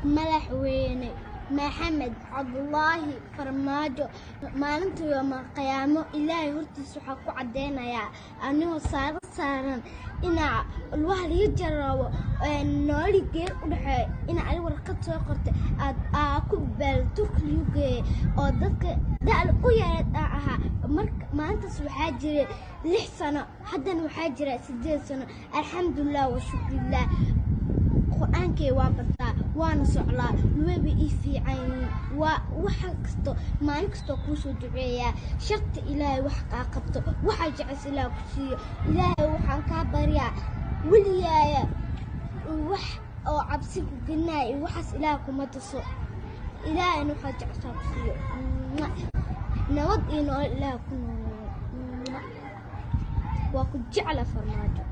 madaxweyne maxamed cabdulaahi farmaajo maalinta yooma qiyaamo ilaahay hortiisa waxaa ku cadeynayaa anigoo saaran inaa alwaha laga jarabo nooli geer u dhaxeeyo inaa ali warqad soo qortay aad ku baalturkiyuge oo dadka da'al u yareed ahaa marka maalintaas waxaa jiray 6 sano haddana waxaa jira 8 sano alxamdulilah wa shukrillah quraanka waa bartaa waana soclaa luwebi fiican waxa kasto maalin kasto ku soo duceeyaa shaqta ilaahay wax ka qabto waxa jecel ilaahay ku siiyo ilaahay waxaan ka baryaa waliyaaya wax oo cabsi ku ganaay waxas ilaahay kuma tuso ilaahay waxa jecel ku siiyo nabad inoo ilaahay ku waa ku jecel farmaajo